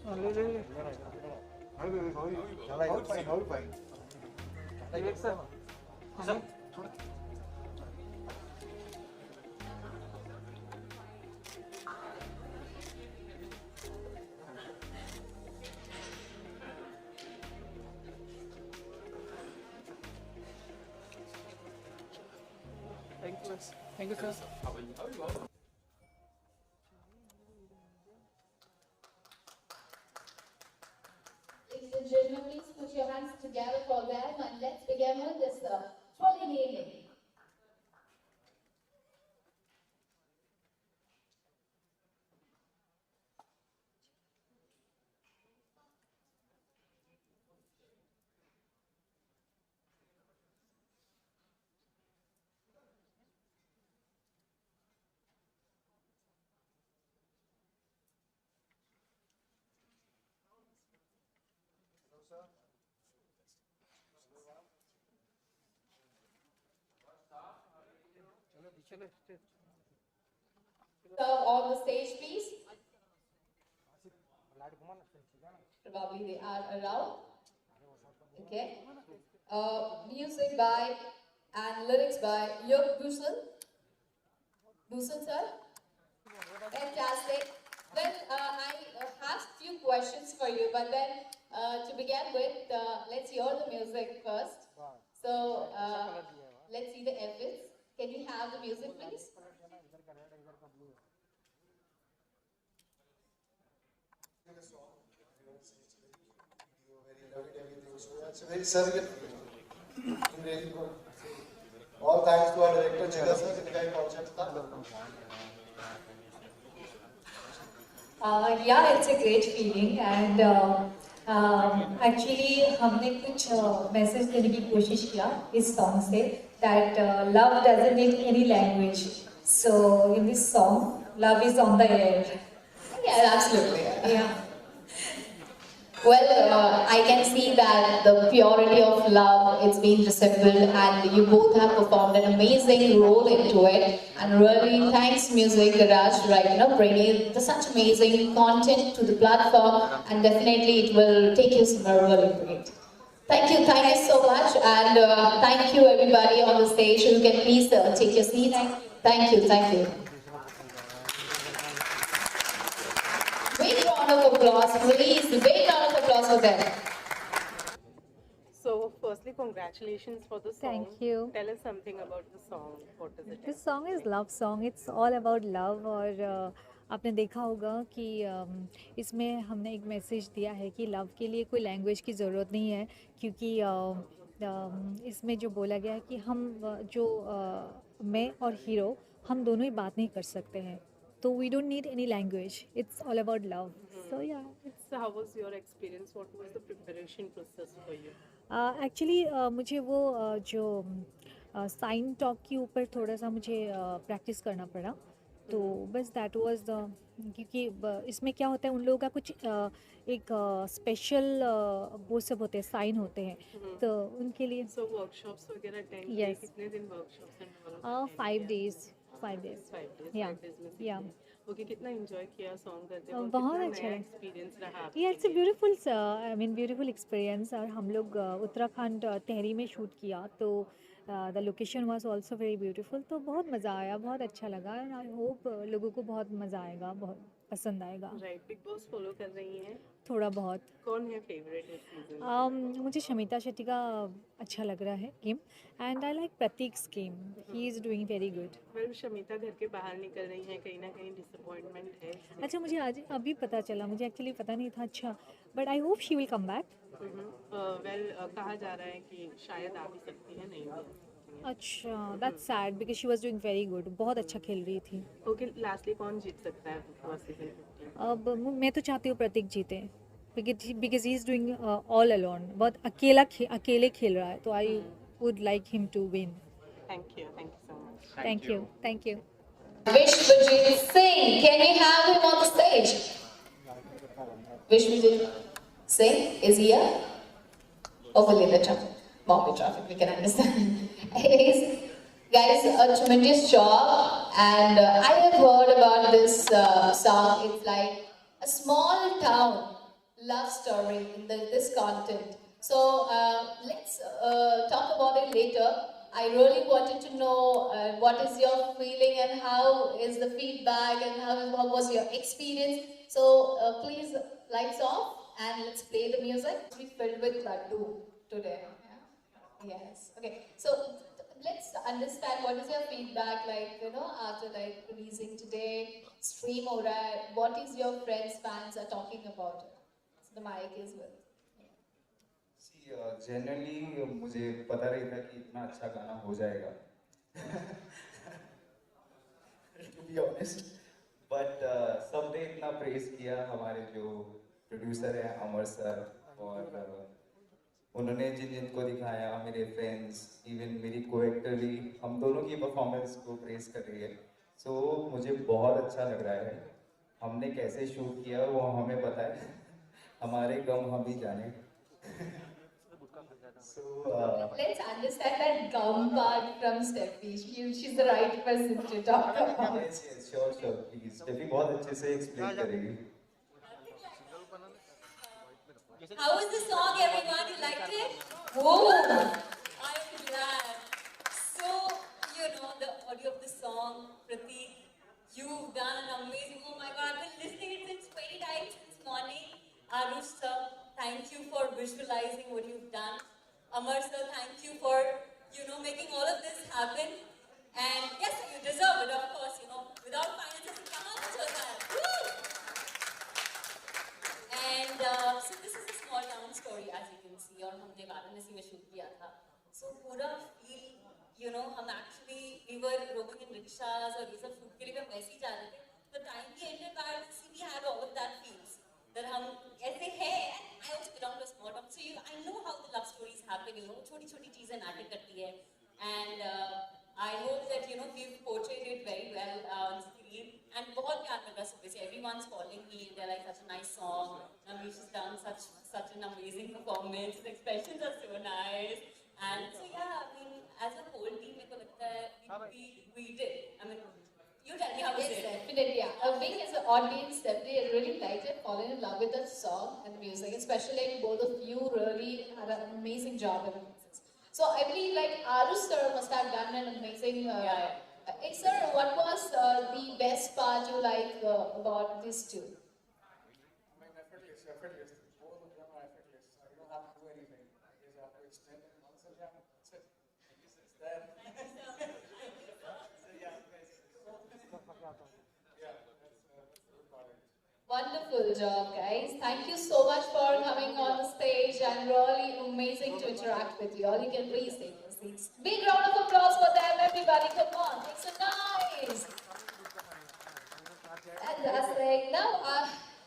Thank you, sir. Ladies and gentlemen, please put your hands together for them and let's begin with this thrilling evening. So on the stage, please. Probably they are around. Okay. Music by and lyrics by Yog Bhushan. Bhushan, sir. Fantastic. Well, I have few questions for you, but then to begin with, let's hear the music first. So let's see the efforts. Can we have the music, please? It's a very surreal. Really good. All thanks to our director Jigar sir, जिनका ये concept था. Yeah, it's a great feeling and actually हमने कुछ message देने की कोशिश किया इस सॉन्ग से that love doesn't need any language. So in this song, love is on the air. Yeah, absolutely. Yeah. Well, I can see that the purity of love, it's been resembled and you both have performed an amazing role into it. And really, thanks Music Garage, right, bringing such amazing content to the platform and definitely it will take you somewhere really great. Thank you so much and thank you everybody on the stage. You can please take your seats. Thank you. Big round of applause, please. Big round of applause for them. So, firstly, congratulations for the song. Thank you. Tell us something about the song. What does it This song is love song. It's all about love और आपने देखा होगा कि इसमें हमने एक message दिया है कि लव के लिए कोई लैंग्वेज की ज़रूरत नहीं है क्योंकि इसमें जो बोला गया है कि हम मैं और हीरो हम दोनों ही बात नहीं कर सकते हैं तो we don't need any language. It's all about love. So yeah. So how was your experience? What was the preparation process for you? Actually मुझे वो जो साइन टॉक के ऊपर थोड़ा सा मुझे प्रैक्टिस करना पड़ा तो बस दैट वाज क्योंकि इसमें क्या होता है उन लोगों का कुछ एक स्पेशल वो सब होते हैं साइन होते हैं तो उनके लिए So workshops वगैरह attend किए? Yes. कितने दिन workshops and 5 days 5 days 5 days. Yeah. 5 days में सीखे? Yeah. Okay, कितना enjoy किया song करते हुए? बहुत कितना अच्छा नया है। experience रहा आपके ये इट्स अ लिए? ब्यूटीफुल ब्यूटीफुल एक्सपीरियंस और हम लोग उत्तराखंड टेहरी में शूट किया तो the location was also very beautiful तो बहुत मज़ा आया बहुत अच्छा लगा एंड आई होप लोगों को बहुत मज़ा आएगा बहुत पसंद आएगा Right, Big Boss follow कर रही हैं? थोड़ा बहुत कौन है favorite इस season? मुझे शमिता शेट्टी का अच्छा लग रहा है game and I like Prateek's game he is doing very good Well, Shamita घर के बाहर निकल रही हैं कहीं ना कहीं disappointment है इसमें। अच्छा मुझे आज अभी पता चला मुझे एक्चुअली पता नहीं था अच्छा but I hope she will come back Well, कहा जा रहा है कि शायद आ भी सकती है नहीं भी आ सकती है। अच्छा that's sad because she was doing very good बहुत अच्छा खेल रही थी ओके, लास्टली कौन जीत सकता है Big Boss सीजन 15? अब मैं तो चाहती हूँ प्रतीक जीते because he is doing all alone बहुत अकेले खेल रहा है तो I would like him to win Thank you so much. Thank you Vishwajit Singh, can we have him on the stage? Vishwajit Singh is here. Hopefully the traffic, Bombay traffic, we can understand. Anyways, guys, a tremendous job, and I have heard about this song. It's like a small town love story in this content. So let's talk about it later. I really wanted to know what is your feeling and how is the feedback and how was your experience. So please lights off and let's play the music. We filled with laddu today. Yeah? Yes. Okay. So let's understand what is your feedback like. After like releasing today, stream or what is your friends fans are talking about it. So the mic is with. Generally मुझे पता नहीं था कि इतना अच्छा गाना हो जाएगा टू बी ऑनेस्ट बट सबने इतना प्रेज किया हमारे जो प्रोड्यूसर हैं अमर सर और उन्होंने जिनको दिखाया मेरे फ्रेंड्स इवन मेरी को-एक्टर भी हम दोनों की परफॉर्मेंस को प्रेज कर रही है सो मुझे बहुत अच्छा लग रहा है हमने कैसे शूट किया वो हमें पता है हमारे गम हम ही जाने Let's understand that gum part from Steffi. She's the right person to talk about. Yes, sure, please. Steffi बहुत अच्छे से explain करेगी. How was the song, everyone? You liked it? Whoa! I'm glad. So, the audio of the song, Prateek, you've done an amazing, oh my God, I've been listening to it since 20 times since morning. Arush sir, thank you for visualizing what you've done. Amar sir, thank you for, making all of this happen. And yes, you deserve it, of course, without finances, you can't do that. Woo! And so this is a small town story, as you can see, और हमने वाराणसी में shoot किया था. So पूरा feel, हम actually, we were roaming in rickshaws और ये सब शूट के लिए हम वैसे ही जा रहे थे. The time we entered Varanasi, we had all of that feels. That हम ऐसे हैं, and I also belong to a small town, so I know how the love stories happen, छोटी-छोटी चीजें नाटक करती है, and I hope that we've portrayed it very well on screen, and बहुत प्यार मिल रहा है सुबह से, everyone's calling me, they're like such a nice song, Amish has done such an amazing performance, the expressions are so nice, and so yeah, I mean, as a whole team, मेरे को लगता है we did, I mean. You tell me how Yes, is it? definitely. Yeah. Being as an audience, definitely, I really liked it, fallen in love with the song and the music, especially like both of you really had an amazing job in it. So I believe like Arush sir must have done an amazing. Hey sir, what was the best part you like about this too? I mean, effortless. Both of them are effortless. You don't have to do anything. You just have to extend it once a jam. That's it. It's there. Wonderful job, guys. Thank you so much for coming on the stage and really amazing to interact with you. All you can please take your seats. Big round of applause for them, everybody. Come on, make some noise. Fantastic. Now,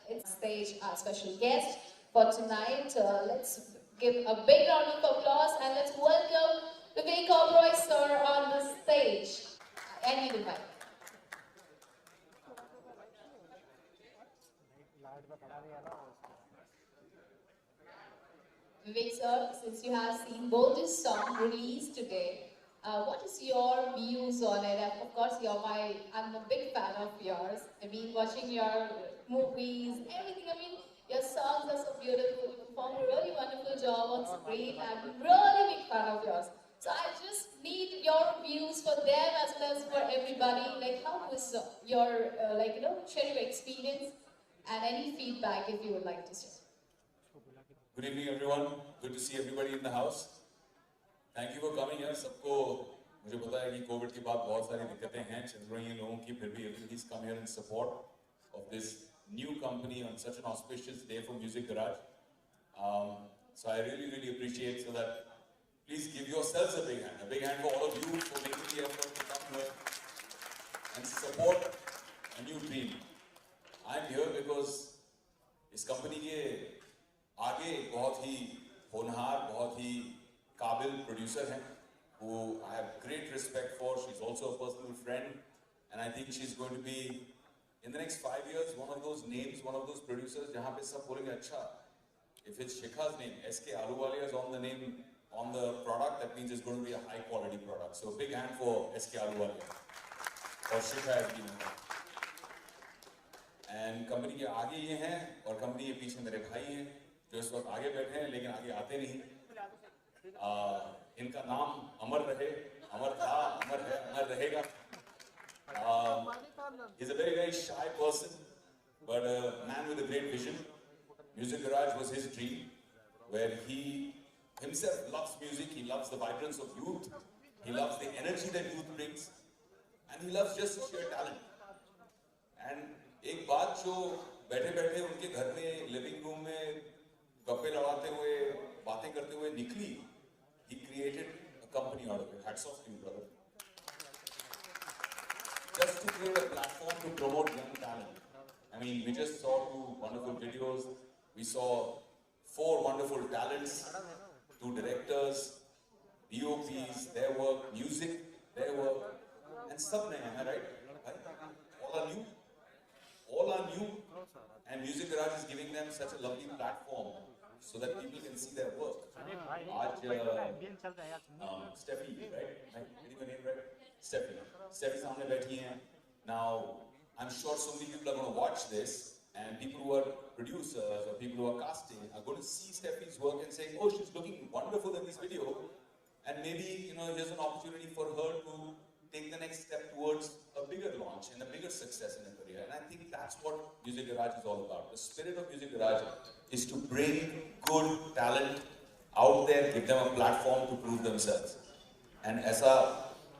it's stage our special guest for tonight. Let's give a big round of applause and let's welcome Vivek Oberoi sir on the stage. I need a mic. Vivek sir, since you have seen both this song released today, what is your views on it? Of course, I'm a big fan of yours. I've been watching your movies, everything. I mean, your songs are so beautiful. You perform a really wonderful job on screen. I'm a really big fan of yours. So I just need your views for them as well as for everybody. Like, how was your, share your experience and any feedback if you would like to share. Good evening, everyone. Good to see everybody in the house. Thank you for coming here. सबको मुझे पता है कि Covid के बाद बहुत सारी दिक्कतें हैं चल रही हैं लोगों की फिर भी everybody's come here in support of this new company on such an auspicious day for Music Garage. So I really appreciate so that please give yourselves a big hand for all of you for making the effort to come here and support a new dream. I'm here because इस company के आगे बहुत ही होनहार, बहुत ही काबिल producer हैं, who I have great respect for. She's also a personal friend, and I think she's going to be, in the next 5 years, one of those names, one of those producers, जहाँ पे सब बोलेंगे अच्छा, if it's Shikha's name, SK Ahluwalia is on the name, on the product, that means it's going to be a high quality product. So big hand for SK Ahluwalia, or Shikha as we know. And company के आगे ये हैं और company के पीछे मेरे भाई हैं जो इस वक्त आगे बैठे हैं लेकिन आगे आते नहीं। इनका नाम अमर रहे, अमर था, अमर है, अमर रहेगा। He's a very shy person, but a man with a great vision. Music Garage was his dream, where he himself loves music, he loves the vibrance of youth, he loves the energy that youth brings, and he loves just sheer talent. And एक बात जो बैठे बैठे उनके घर में living room में गप्पे लड़ाते हुए बातें करते हुए निकली, he created a company out of it. Hats off to you, brother. Just to create a platform to promote young talent. I mean, we just saw 2 wonderful videos. We saw 4 wonderful talents, 2 directors, DOPs, their work, music, their work, and sab naye hain, right? All are new. All are new. And Music Garage is giving them such a lovely platform so that people can see their work. Aaj, Steffi, right? Getting your name right? Steffi सामने बैठी हैं. Now, I'm sure so many people are going to watch this, and people who are producers or people who are casting are going to see Steffi's work and say, "Oh, she's looking wonderful in this video," and maybe here's an opportunity for her to take the next step towards a bigger launch and a bigger success in her career. And I think that's what Music Garage is all about. The spirit of Music Garage is to bring good talent out there, give them a platform to prove themselves. And ऐसा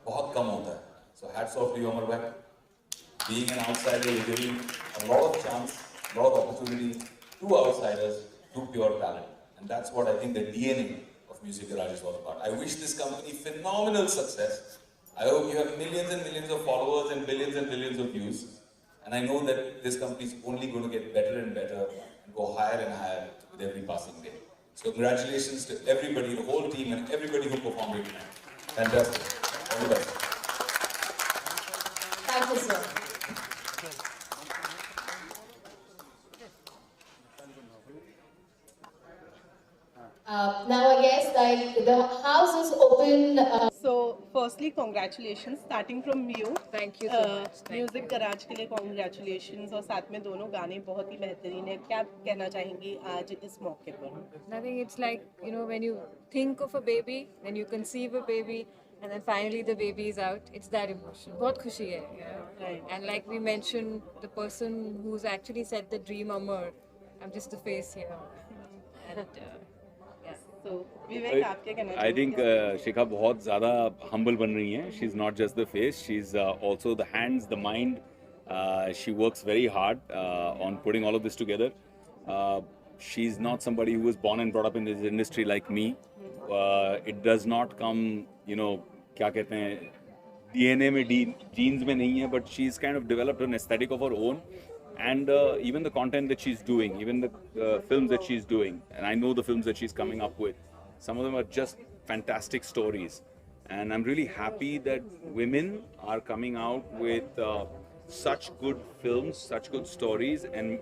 बहुत कम होता है. So hats off to you, Amar bhai. Being an outsider, you're giving a lot of chance, a lot of opportunity to outsiders, to pure talent. And that's what I think the DNA of Music Garage is all about. I wish this company phenomenal success. I hope you have millions and millions of followers and billions of views. And I know that this company is only going to get better and better and go higher and higher with every passing day. So congratulations to everybody, the whole team and everybody who performed it tonight. Fantastic. All the best. Thank you, sir. Now I guess like the house is open. So firstly, congratulations starting from you. Thank you so much. Music garage के लिए congratulations और साथ में दोनों गाने बहुत ही बेहतरीन है. क्या कहना चाहेंगी आज इस मौके पर? Nothing, it's like, when you think of a baby, then you conceive a baby, and then finally the baby is out. It's that emotion. बहुत खुशी है, Right. And like we mentioned, the person who's actually said the dream Amar, I'm just the face here. And So विवेक, आप क्या कहना I think चाहेंगे? शिखा बहुत ज़्यादा humble बन रही हैं. She's not just the face, she's also the hands, the mind. She works very hard on putting all of this together. She's not somebody who was born and brought up in this industry like me. It does not come, क्या कहते हैं, DNA में, genes में नहीं है, but she's kind of developed an aesthetic of her own. And even the content that she's doing, even the films that she's doing, and I know the films that she's coming up with, some of them are just fantastic stories. And I'm really happy that women are coming out with such good films, such good stories. And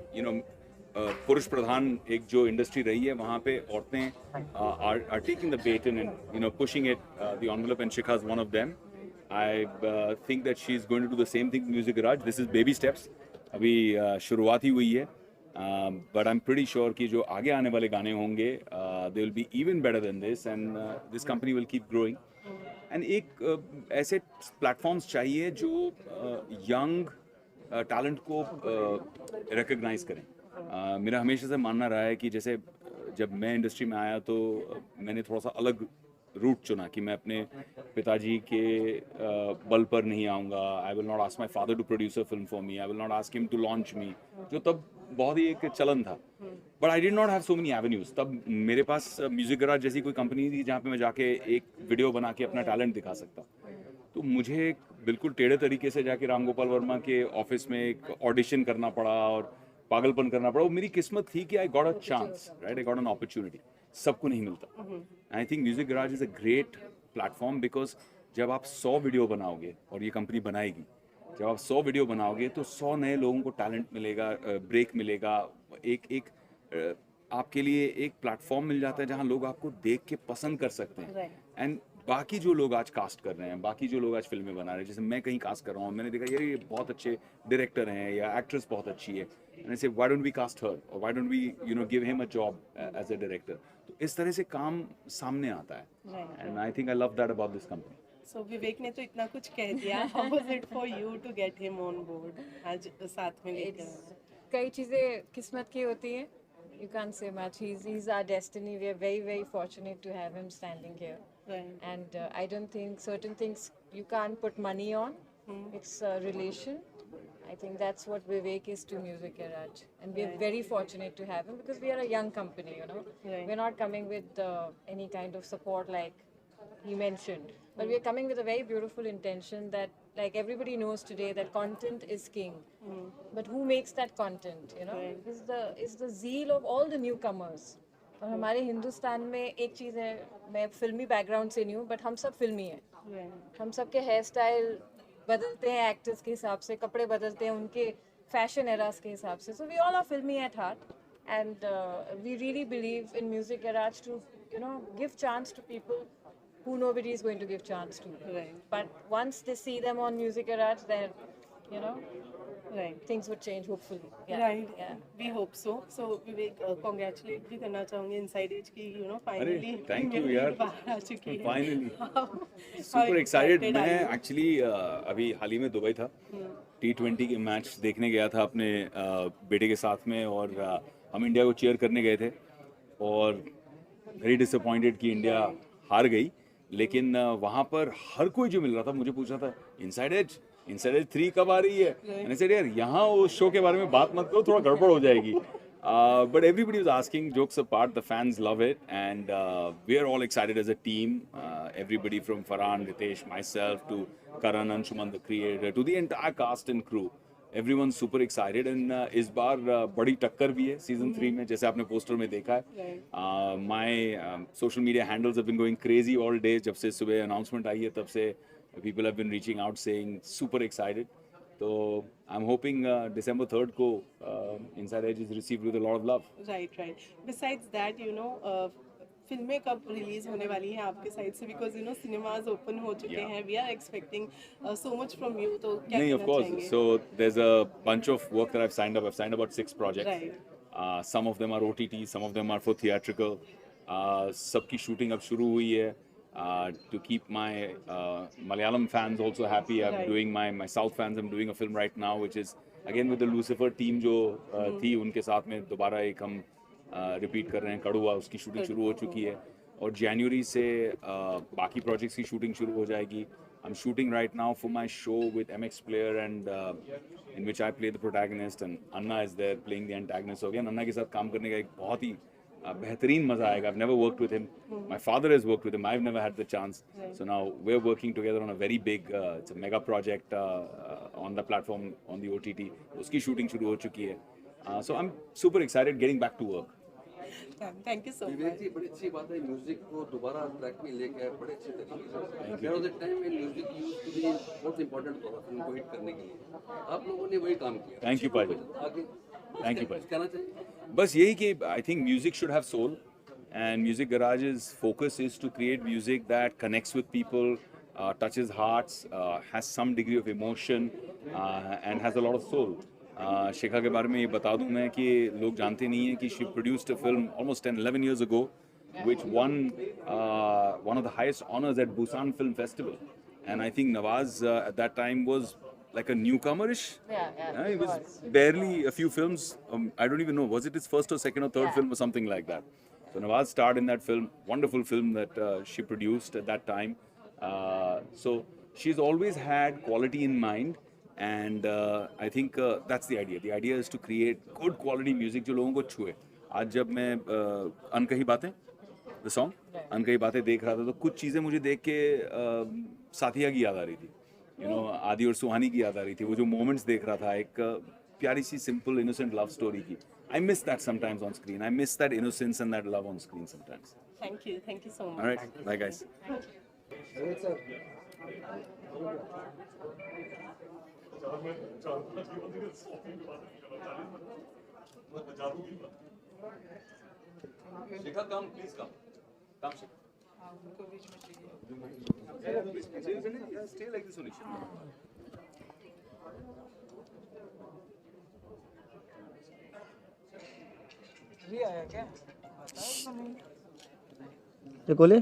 पुरुष प्रधान एक जो industry रही है, वहाँ पे औरतें are taking the baton and pushing it the envelope, and Shikha is one of them. I think that she's going to do the same thing in Music Garage. This is baby steps. अभी शुरुआत ही हुई है, but I'm pretty sure कि जो आगे आने वाले गाने होंगे, they will be even better than this, and this company will keep growing. And एक ऐसे platforms चाहिए जो young talent को recognize करें. मेरा हमेशा से मानना रहा है कि जैसे जब मैं इंडस्ट्री में आया तो मैंने थोड़ा सा अलग रूट चुना कि मैं अपने पिताजी के बल पर नहीं आऊँगा. I will not ask my father to produce a film for me. I will not ask him to launch me, जो तब बहुत ही एक चलन था. But I did not have so many avenues. तब मेरे पास म्यूजिक गराज जैसी कोई कंपनी थी जहाँ पे मैं जाके एक वीडियो बना के अपना टैलेंट दिखा सकता. तो मुझे बिल्कुल टेढ़े तरीके से जाके राम गोपाल वर्मा के ऑफिस में एक ऑडिशन करना पड़ा और पागलपन करना पड़ा. वो मेरी किस्मत थी कि I got a chance, right, I got an opportunity. सबको नहीं मिलता. I think music garage is a great platform, because जब आप 100 वीडियो बनाओगे, और ये कंपनी बनाएगी, जब आप 100 वीडियो बनाओगे तो 100 नए लोगों को टैलेंट मिलेगा, ब्रेक मिलेगा. एक आपके लिए एक प्लेटफॉर्म मिल जाता है जहाँ लोग आपको देख के पसंद कर सकते हैं. एंड बाकी जो लोग आज कास्ट कर रहे हैं, बाकी जो लोग आज फिल्में बना रहे हैं, जैसे मैं कहीं कास्ट कर रहा हूँ, मैंने देखा यार ये बहुत अच्छे डायरेक्टर हैं या एक्ट्रेस बहुत अच्छी है, and I say why don't we cast her और why don't we give him a job as a director. तो इस तरह से काम सामने आता है, and I think I love that about this company. So Vivek ने तो इतना कुछ कह दिया. How was it for you to get him on board, आज साथ में लेकर? कई चीज़ें किस्मत की होती हैं. You can't say much. He's our destiny. We are very, very fortunate to have him standing here. Right. And I don't think certain things you can't put money on. It's a relation. I think that's what Vivek is to Music Garage. And we are very fortunate to have him because we are a young company, you know. Right. We're not coming with any kind of support like he mentioned. But we are coming with a very beautiful intention that, like everybody knows today, that content is king. But who makes that content, you know? Right. Is the zeal of all the newcomers. और हमारे हिंदुस्तान में एक चीज़ है, मैं फिल्मी background से नहीं हूँ, बट हम सब फिल्मी हैं. Right. हम सब के हेयर स्टाइल बदलते हैं एक्टर्स के हिसाब से, कपड़े बदलते हैं उनके फैशन एरास के हिसाब से. So we all are filmi at heart, and we really believe in music garage too, you know, give chance to people who nobody is going to give chance to. Right. But once they see them on Music Garage, then, you know, Right. things would change hopefully. Yeah. Right. Yeah. We hope so. So Vivek, congratulate भी करना चाहूँगी Inside Edge की, you know, अरे finally thank you यार, बाहर आ चुकी है. Finally super excited. excited are मैं you? एक्चुअली अभी हाल ही में दुबई था, T20 के मैच देखने गया था अपने बेटे के साथ में, और हम इंडिया को चीयर करने गए थे, और वेरी डिसअपॉइंटेड कि इंडिया हार गई. लेकिन वहाँ पर हर कोई जो मिल रहा था मुझे पूछ रहा था इनसाइड एज 3 कब आ रही है. मैंने कहा यार यहाँ उस शो के बारे में बात मत करो, थोड़ा गड़बड़ हो जाएगी. But everybody was asking, jokes apart, the fans love it, and we are all excited as a team. Everybody from Farhan, Ritesh, myself, to Karan, Anshuman, the creator, to the entire cast and crew. Everyone's super excited, and इस बार बड़ी टक्कर भी है season 3 में, जैसे आपने poster में देखा है. My social media handles have been going crazy all day. जब से सुबह announcement आई है तब से people have been reaching out saying super excited. So I'm hoping December 3rd को Inside Edge is received with a lot of love. Right, right. Besides that, you know, फिल्में कब release होने वाली हैं आपके साइड से, because you know cinemas open हो चुके हैं. We are expecting so much from you. तो क्या नहीं, कहना of course. चाहेंगे? So there's a bunch of work that I've signed up. I've signed about 6 projects. Right. Some of them are OTT, some of them are for theatrical. सबकी shooting अब शुरू हुई है. To keep my Malayalam fans also happy, I'm Right. doing my South fans. I'm doing a film right now, which is again with the Lucifer team जो थी उनके साथ में दोबारा एक हम रिपीट कर रहे हैं. कड़ुआ, उसकी शूटिंग शुरू हो चुकी है, और जनवरी से बाकी प्रोजेक्ट्स की शूटिंग शुरू हो जाएगी. I'm shooting right now for my show with MX Player, and in which I play the protagonist, and Anna is there playing the antagonist. So again, Anna के साथ काम करने का एक बहुत ही बेहतरीन मजा आएगा. I've never worked with him. My father has worked with him. I've never had the chance. So now we're working together on a very big, it's a mega project on the platform, on the OTT. उसकी shooting शुरू हो चुकी है. So I'm super excited getting back to work. Thank you so Vivek much. जी, बड़ी अच्छी बात है, म्यूजिक को दोबारा ट्रैक में लेके आए बड़े अच्छे तरीके से. There was a time when music used to be बहुत important for फिल्म को हिट करने के लिए. आप लोगों ने वही काम किया. Thank you, Paji. आगे Thank you, Paji. कहना चाहिए. बस यही कि I think music should have soul, and Music Garage's focus is to create music that connects with people, touches hearts, has some degree of emotion, and has a lot of soul. शिखा के बारे में ये बता दूं मैं कि लोग जानते नहीं हैं कि she produced a film almost 11 years ago, which won one of the highest honors at Busan Film Festival, and I think Nawaz at that time was like a newcomer-ish. Yeah. It was barely a few films. I don't even know, was it his first or second or third film or something like that. So Nawaz starred in that film, wonderful film that she produced at that time. So she's always had quality in mind, and I think that's the idea. The idea is to create good quality music जो लोगों को छुए. आज जब मैं अनकही बातें, the song, अनकही बातें देख रहा था, तो कुछ चीज़ें मुझे देख के साथिया की याद आ रही थी. You know, आदि और सुहानी की याद आ रही थी. वो जो moments देख रहा था, एक प्यारी सी simple innocent love story की. I miss that sometimes on screen. I miss that innocence and that love on screen sometimes. Thank you so much. All right, bye guys. Shikha, come, please come. Come, Shikha. उनको बीच में चाहिए। Stay like this only. अभी आया क्या? बताया तो नहीं। ये बोले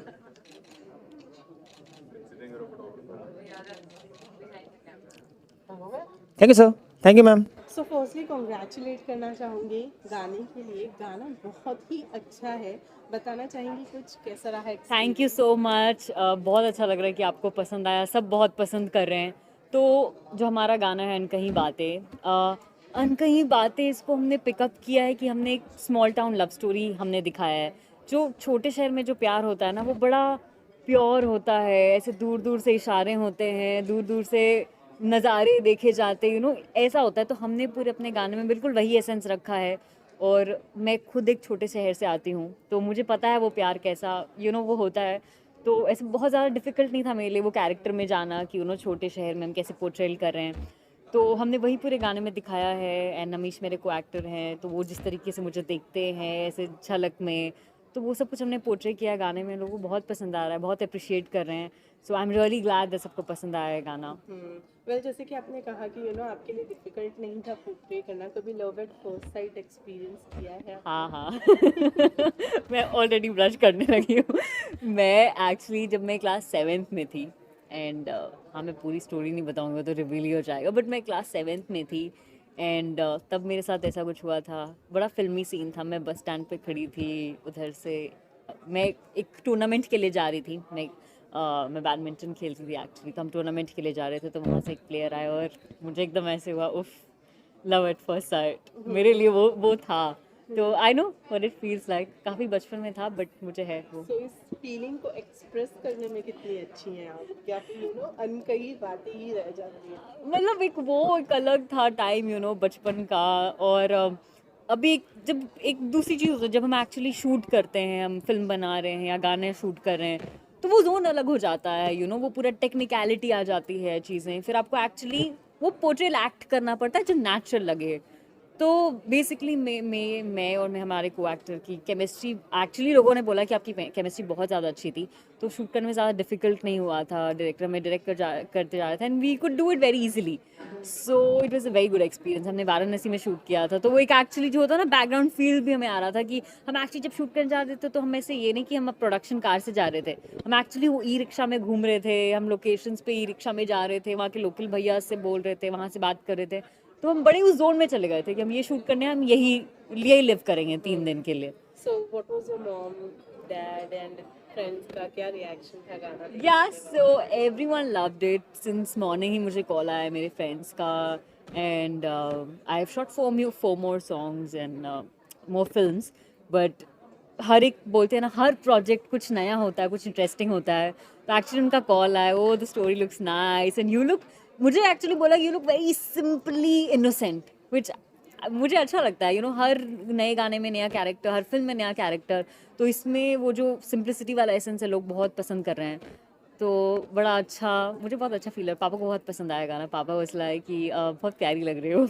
thank you sir, thank you ma'am. So firstly congratulate करना चाहूँगी गाने के लिए। गाना बहुत ही अच्छा है, बताना चाहेंगी कुछ कैसा रहा है? Thank you so much. बहुत अच्छा लग रहा है कि आपको पसंद आया, सब बहुत पसंद कर रहे हैं। तो जो हमारा गाना है अनकही बातें, अनकही बातें इसको हमने पिकअप किया है कि हमने एक स्मॉल टाउन लव स्टोरी हमने दिखाया है। जो छोटे शहर में जो प्यार होता है ना, वो बड़ा प्योर होता है, ऐसे दूर दूर से इशारे होते हैं, दूर दूर से नज़ारे देखे जाते हैं, ऐसा होता है। तो हमने पूरे अपने गाने में बिल्कुल वही एसेंस रखा है। और मैं खुद एक छोटे शहर से आती हूँ, तो मुझे पता है वो प्यार कैसा वो होता है। तो ऐसे बहुत ज़्यादा डिफ़िकल्ट नहीं था मेरे लिए वो कैरेक्टर में जाना कि छोटे शहर में हम कैसे पोर्ट्रेल कर रहे हैं। तो हमने वही पूरे गाने में दिखाया है। एंड नमीश मेरे को एक्टर हैं, तो वो जिस तरीके से मुझे देखते हैं ऐसे झलक में, तो वो सब कुछ हमने पोर्ट्रे किया गाने में। लोगों को बहुत पसंद आ रहा है, बहुत अप्रिशिएट कर रहे हैं। So I am really glad that सबको पसंद आया है गाना। वेल जैसे कि आपने कहा कि आपके लिए डिफिकल्ट नहीं था पोर्ट्रे करना, कभी love at first sight experience किया है? हाँ मैं ऑलरेडी ब्लश करने लगी हूँ। मैं एक्चुअली जब मैं क्लास 7th में थी, एंड हाँ मैं पूरी स्टोरी नहीं बताऊँगी, वो तो रिवील ही हो जाएगा, बट मैं क्लास 7th में थी। एंड तब मेरे साथ ऐसा कुछ हुआ था, बड़ा फिल्मी सीन था। मैं बस स्टैंड पे खड़ी थी, उधर से मैं एक टूर्नामेंट के लिए जा रही थी। मैं बैडमिंटन खेलती थी एक्चुअली, तो हम टूर्नामेंट के लिए जा रहे थे। तो वहाँ से एक प्लेयर आया और मुझे एकदम ऐसे हुआ, उफ, लव एट फर्स्ट साइट मेरे लिए वो था। तो I know what it feels like. काफ़ी बचपन में था, बट मुझे है वो। So, इस फीलिंग को एक्सप्रेस करने में कितनी अच्छी हैं आप, या फिर अनकही बातें ही रह जाती हैं? मतलब एक अलग था टाइम बचपन का। और अभी जब एक दूसरी चीज़ होती है, जब हम एक्चुअली शूट करते हैं, हम फिल्म बना रहे हैं या गाने शूट कर रहे हैं, तो वो जोन अलग हो जाता है। वो पूरा टेक्निकलिटी आ जाती है चीज़ें, फिर आपको एक्चुअली वो पोर्ट्रेल एक्ट करना पड़ता है जो नेचुरल लगे। तो बेसिकली मैं और हमारे को एक्टर की केमिस्ट्री, एक्चुअली लोगों ने बोला कि आपकी केमिस्ट्री बहुत ज़्यादा अच्छी थी, तो शूट करने में ज़्यादा डिफिकल्ट नहीं हुआ था। डायरेक्टर में डायरेक्ट करते जा रहे थे, and we could do it very easily. So it was a very good experience. हमने वाराणसी में शूट किया था, तो वो एक एक्चुअली जो होता है ना, बैकग्राउंड फील भी हमें आ रहा था कि हम एक्चुअली जब शूट करने जा रहे थे, तो हम ऐसे ये नहीं कि हम अब प्रोडक्शन कार से जा रहे थे, हम एक्चुअली वो ई रिक्शा में घूम रहे थे, हम लोकेशंस पे ई रिक्शा में जा रहे थे, वहाँ के लोकल भैया से बोल रहे थे, वहाँ से बात कर रहे थे। तो हम बड़े उस जोन में चले गए थे कि हम ये शूट करने हैं, हम यही लिव करेंगे 3 दिन के लिए। So what was your mom, dad and friends का क्या रिएक्शन था गाना? Yeah so everyone loved it. Since morning ही मुझे कॉल आया मेरे फ्रेंड्स का, and I have shot 4 more songs and more films, but हर एक बोलते हैं ना, हर प्रोजेक्ट कुछ नया होता है, कुछ इंटरेस्टिंग होता है। तो एक्चुअली उनका कॉल आया, oh the story looks nice and you look, मुझे एक्चुअली बोला you look very simply innocent, which मुझे अच्छा लगता है। हर नए गाने में नया कैरेक्टर, हर फिल्म में नया कैरेक्टर, तो इसमें वो जो सिंप्लिसिटी वाला एसेंस है लोग बहुत पसंद कर रहे हैं। तो बड़ा अच्छा, मुझे बहुत अच्छा फील है। पापा को बहुत पसंद आया गाना। पापा वाज लाइक कि बहुत प्यारी लग रही हो।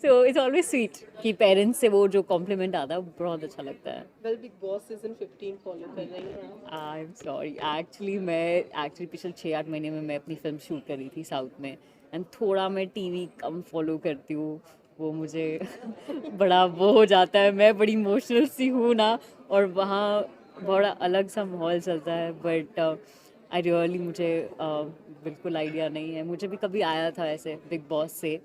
सो इट्स ऑलवेज स्वीट कि पेरेंट्स से वो जो कॉम्प्लीमेंट आता है वो बहुत अच्छा लगता है। Well big boss season 15 follow कर रही हैं? आई एम सॉरी, एक्चुअली पिछले 6-8 महीने में मैं अपनी फिल्म शूट करी थी साउथ में, एंड थोड़ा मैं टीवी कम फॉलो करती हूँ, वो मुझे बड़ा वो हो जाता है। मैं बड़ी इमोशनल सी हूँ ना, और वहाँ बड़ा अलग सा माहौल चलता है। बट आई रियली, मुझे बिल्कुल आइडिया नहीं है। मुझे भी कभी आया था ऐसे बिग बॉस से,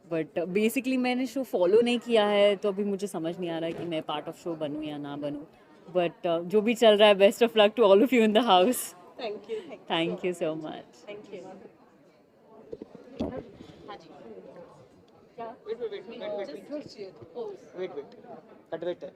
बट बेसिकली मैंने शो फॉलो नहीं किया है, तो अभी मुझे समझ नहीं आ रहा है कि मैं पार्ट ऑफ शो बनूँ या ना बनूँ। बट जो भी चल रहा है, best of luck to all of you in the house. Thank you so much. Thank you. Wait, cut wait है।